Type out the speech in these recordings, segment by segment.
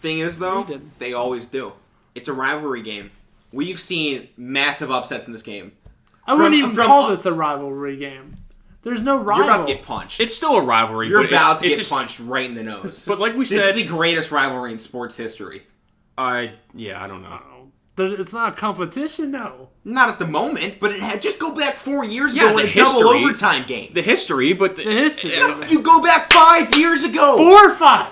thing is, though, they always do. It's a rivalry game. We've seen massive upsets in this game. I wouldn't even call this a rivalry game. There's no rival. You're about to get punched. It's still a rivalry. You're about to get punched right in the nose. But like we said... This is the greatest rivalry in sports history. I don't know. It's not a competition, no. Not at the moment, but it had just go back 4 years ago in a double overtime game. The history, but... The history. No, you go back 5 years ago. 4 or 5?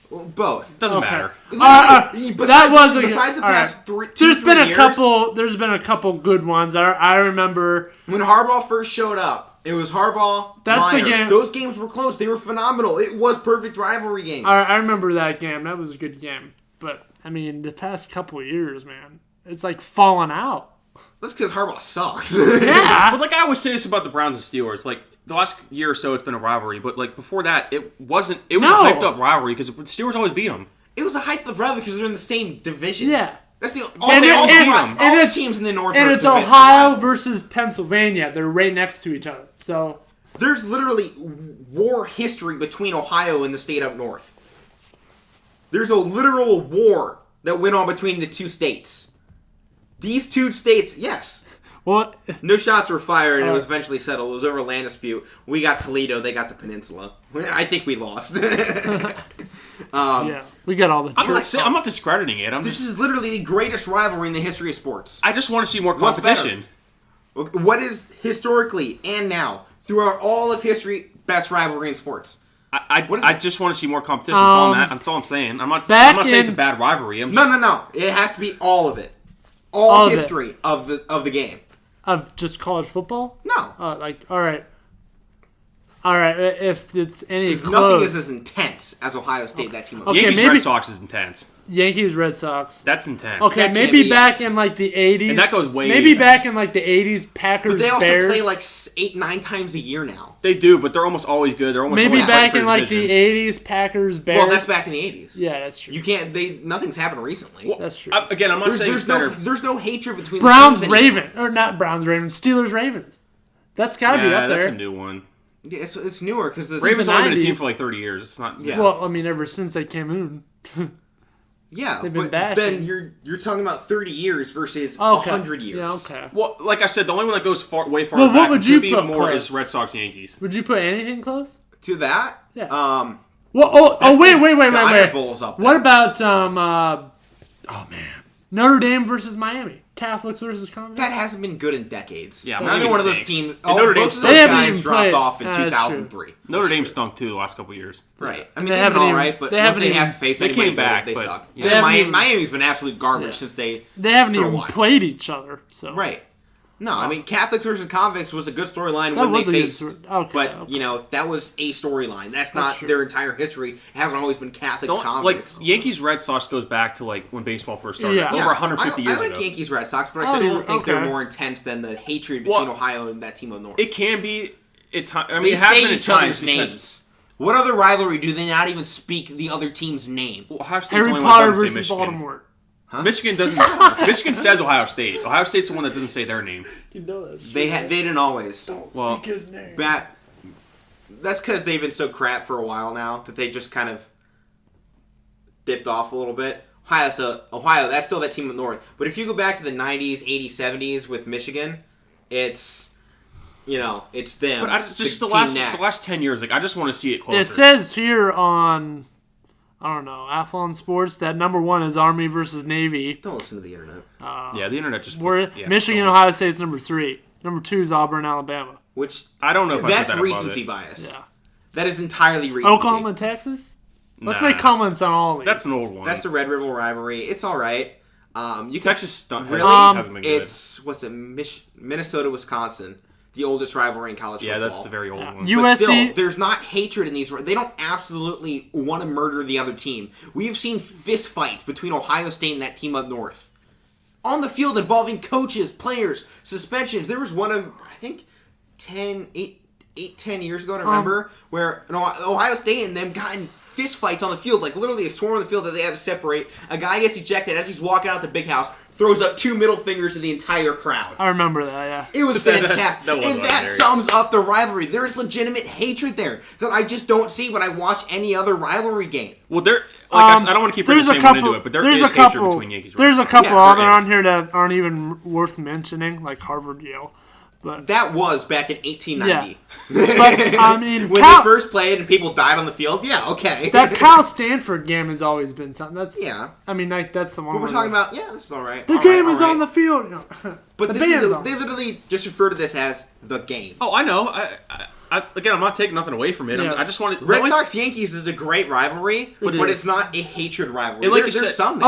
Well, both. Doesn't matter. Besides the past 2 There's been a years, couple. There's been a couple good ones. I remember when Harbaugh first showed up. It was Harbaugh. That's Meyer. the game. Those games were close. They were phenomenal. It was perfect rivalry games. I remember that game. That was a good game. But I mean, the past couple of years, man, it's like falling out. That's because Harbaugh sucks. Yeah. But like I always say this about the Browns and Steelers, like the last year or so, it's been a rivalry. But like before that, it wasn't. It was a hyped up rivalry because the Steelers always beat them. It was a hyped up rivalry because they're in the same division. Yeah. That's the all the teams in the North. And it's Ohio versus Pennsylvania. They're right next to each other. So there's literally war history between Ohio and the state up north. There's a literal war that went on between the two states. These two states, yes. What? No shots were fired, and it was eventually settled. It was over a land dispute. We got Toledo. They got the peninsula. I think we lost. Yeah, we got all the. I'm not discrediting it. This is literally the greatest rivalry in the history of sports. I just want to see more competition. What is historically and now throughout all of history best rivalry in sports? I just want to see more competition. That's all I'm saying. I'm not saying it's a bad rivalry. No. It has to be all of it. All history of the game. Of just college football? No. All right. If it's any close, nothing is as intense as Ohio State. That team. Okay, Yankees Red Sox is intense. Yankees Red Sox. That's intense. Okay, maybe back in like the 80s. And that goes way. Maybe back in like the 80s, Packers. But they also Bears. play like 8-9 times a year now. They do, but they're almost always good. They're almost maybe always back in like the 80s, Packers Bears. Well, that's back in the 80s. Yeah, that's true. You can't. Nothing's happened recently. Well, that's true. I'm not saying there's no hatred between Browns the Ravens or not Browns Ravens Steelers Ravens. That's got to be up there. That's a new one. Yeah, it's newer because the Ravens only been a team for like 30 years. It's not. Yeah. Well, I mean, ever since they came in. Yeah, they've been but then you're talking about 30 years versus 100 years. Yeah, okay. Well, like I said, the only one that goes way far what back would you be put more close? is Red Sox Yankees. Would you put anything close to that? Yeah. Wait. Wait. Bulls up what about Notre Dame versus Miami? Catholics versus convicts? That hasn't been good in decades. Yeah, neither one of those teams. Notre Dame both of those guys dropped off in 2003. Notre Dame stunk too the last couple of years. Right. I mean, they've been all right, but once they have to face they came back. They suck. Yeah. Miami's been absolute garbage since they haven't even played each other. So right. No, I mean Catholics versus convicts was a good storyline when they faced. But that was a storyline. That's not their entire history. It hasn't always been Catholics convicts. Like Yankees Red Sox goes back to like when baseball first started, over 150 years ago. I like Yankees Red Sox, but I still don't think they're more intense than the hatred between Ohio and that team up north. It can be. It has been each other's names. What other rivalry do they not even speak the other team's name? Well, Harry Potter versus Baltimore. Huh? Michigan doesn't. Michigan says Ohio State. Ohio State's the one that doesn't say their name. You know that. They didn't always. Don't speak his name. That's because they've been so crap for a while now that they just kind of dipped off a little bit. Ohio, that's still that team up north. But if you go back to the 90s, 80s, 70s with Michigan, it's them. But just the last 10 years, like I just want to see it closer. It says here on. I don't know, Athlon Sports, that number 1 is Army versus Navy. Don't listen to the internet. The internet just... Michigan, Ohio State's number 3. Number 2 is Auburn, Alabama. Which... I don't know if that's recency bias. Yeah. That is entirely recency. Oklahoma, Texas? Let's make comments on all of these. That's an old one. That's the Red River rivalry. It's all right. Texas stunk. Really? Hasn't been good. It's... What's it? Minnesota, Wisconsin. The oldest rivalry in college football. Yeah, that's a very old one. USC. But still, there's not hatred in these. They don't absolutely want to murder the other team. We've seen fist fights between Ohio State and that team up north. On the field involving coaches, players, suspensions. There was one of, I think, 10 years ago, I remember, where Ohio State and them got in fist fights on the field. Like, literally a swarm on the field that they had to separate. A guy gets ejected as he's walking out the big house. throws up 2 middle fingers to the entire crowd. I remember that, yeah. It was fantastic. That was and that legendary. sums up the rivalry. There's legitimate hatred there that I just don't see when I watch any other rivalry game. Well, I don't want to keep bringing the same one into it, but there is hatred between Yankees. There's a Red Sox. couple Yeah, other there on is. here that aren't even worth mentioning, like Harvard, Yale. But That was back in 1890. But, I mean, when they first played and people died on the field, yeah, okay. that Cal Stanford game has always been something. That's yeah. I mean, like that's the one. But we're where talking about, yeah, this is all right. the All game right, is all on right. the field. You know. But the this is band's the, on. they literally just refer to this as the game. Oh, I know. Again, I'm not taking nothing away from it. Yeah. I just want to. Red Sox Yankees is a great rivalry, but is. it's not a hatred rivalry. And like There's you said- some there.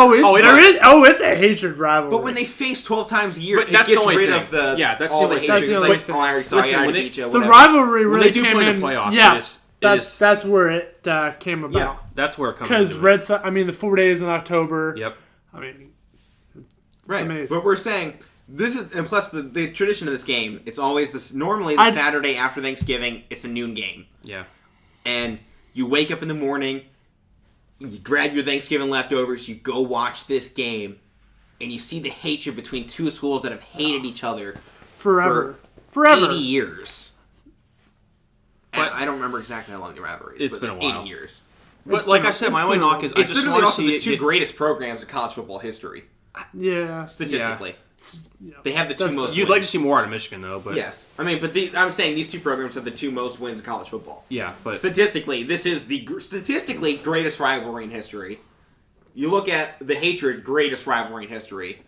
It's a hatred rivalry. But when they face 12 times a year, But it that's gets the only rid thing. of the Yeah, that's all the only the thing. hatred. That's the It's only like, thing. oh, Larry, sorry, Listen, I when beat you. the whatever. rivalry When really they do came play in. the playoffs, yeah, it is. that's where it came about. Yeah. That's where it comes. Because into it. Red Sox, I mean, the 4 days in October. Yep. I mean, Right. amazing. But we're saying this is, and plus the tradition of this game, it's always this. Normally, the Saturday after Thanksgiving, it's a noon game, Yeah. and you wake up in the morning, you grab your Thanksgiving leftovers, you go watch this game, and you see the hatred between two schools that have hated each other forever. for 80 years. But- I don't remember exactly how long the rivalry is. It's but been a while. 80 years. But like I said, my only knock is I It's just literally want to also see the it two get- greatest programs in college football history, Yeah. statistically. Yeah. They have the two most. You'd wins. like to see more out of Michigan, though. But Yes, I mean, but I'm saying these two programs have the two most wins in college football. yeah, but Statistically, this is the statistically greatest rivalry in history. You look at the hatred, greatest rivalry in history.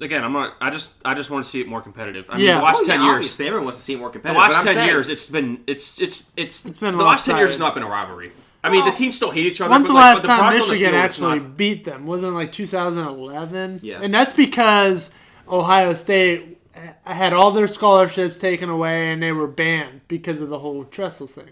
again, I'm not. I just want to see it more competitive. I mean, Yeah. the last Well, 10 yeah, years. obviously, everyone wants to see it more The competitive. last but I'm 10 saying, years, it's been been the last 10 years lopsided. has not been a rivalry. I mean, the teams still hate each other. When's but the like, last the time product on the Michigan field, it's actually not- beat them? Wasn't it like 2011? Yeah. And that's because Ohio State had all their scholarships taken away and they were banned because of the whole Tressel thing.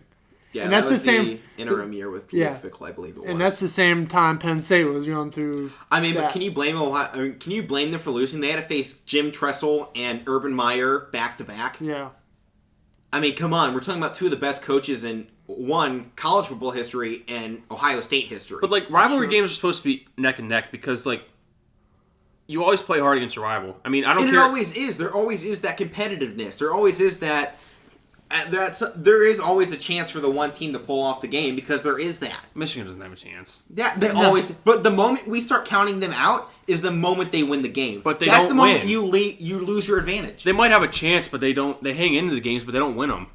yeah, and that's that was the same- interim year with Yeah. Fickle, I believe it was. And that's the same time Penn State was going through. I mean, but that. can you blame Ohio? I mean, can you blame them for losing? They had to face Jim Tressel and Urban Meyer back to back. Yeah. I mean, come on, we're talking about two of the best coaches in college football history and Ohio State history. But like rivalry Sure. games are supposed to be neck and neck because like you always play hard against your rival. I mean, I don't and care. it always is. There always is that competitiveness. There always is that. There is always a chance for the one team to pull off the game because there is that. Michigan doesn't have a chance. That they always. But the moment we start counting them out is the moment they win the game. But they That's don't the moment win. you lose your advantage. They might have a chance, but they don't. They hang into the games, but they don't win them.